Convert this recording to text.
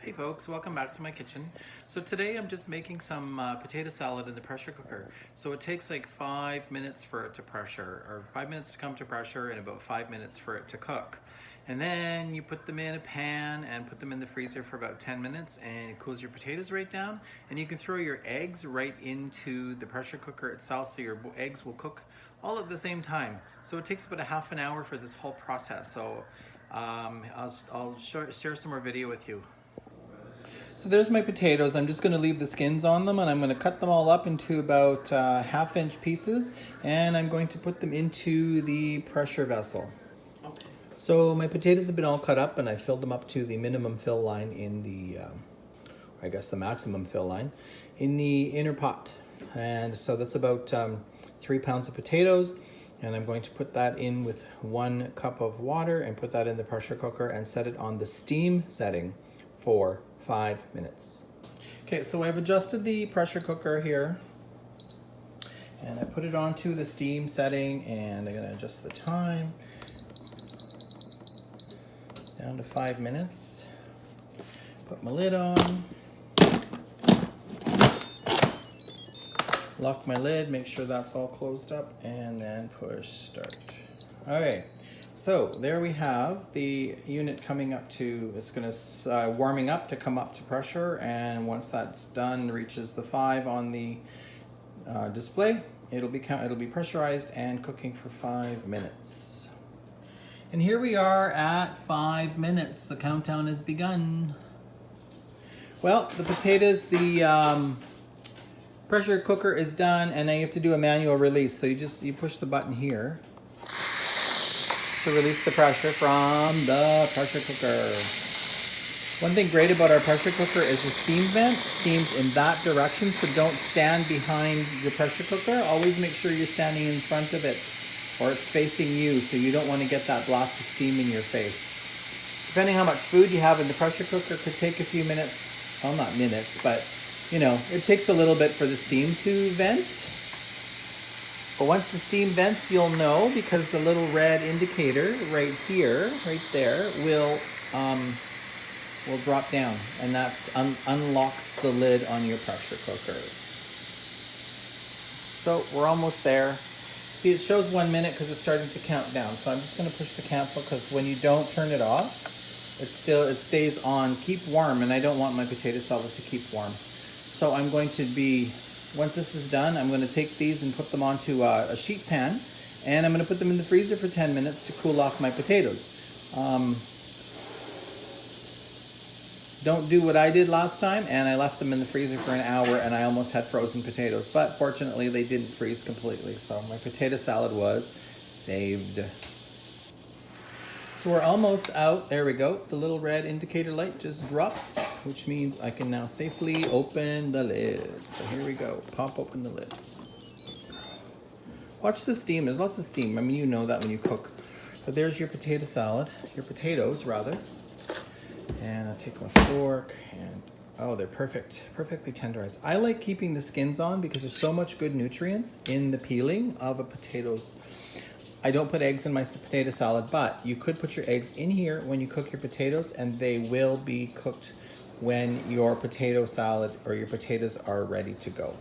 Hey folks, welcome back to my kitchen. So today I'm just making some potato salad in the pressure cooker. So it takes like 5 minutes for it to pressure, or 5 minutes to come to pressure and about 5 minutes for it to cook. And then you put them in a pan and put them in the freezer for about 10 minutes and it cools your potatoes right down. And you can throw your eggs right into the pressure cooker itself so your eggs will cook all at the same time. So it takes about a half an hour for this whole process. So I'll share some more video with you. So there's my potatoes. I'm just going to leave the skins on them and I'm going to cut them all up into about half-inch pieces and I'm going to put them into the pressure vessel. Okay. So my potatoes have been all cut up and I filled them up to the minimum fill line in the, I guess the maximum fill line in the inner pot. And so that's about 3 pounds of potatoes. And I'm going to put that in with 1 cup of water and put that in the pressure cooker and set it on the steam setting for 5 minutes. Okay, so I've adjusted the pressure cooker here and I put it onto the steam setting and I'm going to adjust the time down to 5 minutes. Put my lid on, lock my lid, make sure that's all closed up, and then push start. Okay. So there we have the unit coming up to, it's going to warming up to come up to pressure, and once that's done, reaches the 5 on the display, it'll be pressurized and cooking for 5 minutes. And here we are at 5 minutes. The countdown has begun. Well, the potatoes, the pressure cooker is done, and now you have to do a manual release. So you push the button here to release the pressure from the pressure cooker. One thing great about our pressure cooker is the steam vent steams in that direction, so don't stand behind your pressure cooker. Always make sure you're standing in front of it or it's facing you, so you don't want to get that blast of steam in your face. Depending how much food you have in the pressure cooker, could take a few minutes, well not minutes, but you know, it takes a little bit for the steam to vent. But once the steam vents, you'll know, because the little red indicator right here, right there, will drop down, and that unlocks the lid on your pressure cooker. So we're almost there. See, it shows 1 minute because it's starting to count down. So I'm just going to push the cancel, because when you don't turn it off, it stays on. Keep warm, and I don't want my potato salad to keep warm. So I'm going to be, once this is done, I'm going to take these and put them onto a sheet pan, and I'm going to put them in the freezer for 10 minutes to cool off my potatoes. Don't do what I did last time, and I left them in the freezer for an hour, and I almost had frozen potatoes, but fortunately they didn't freeze completely, so my potato salad was saved. So we're almost out. There we go. The little red indicator light just dropped, which means I can now safely open the lid. So here we go. Pop open the lid. Watch the steam. There's lots of steam. I mean, you know that when you cook. But there's your potato salad. Your potatoes, rather. And I'll take my fork and, oh, they're perfect. Perfectly tenderized. I like keeping the skins on because there's so much good nutrients in the peeling of a potatoes. I don't put eggs in my potato salad, but you could put your eggs in here when you cook your potatoes, and they will be cooked when your potato salad or your potatoes are ready to go.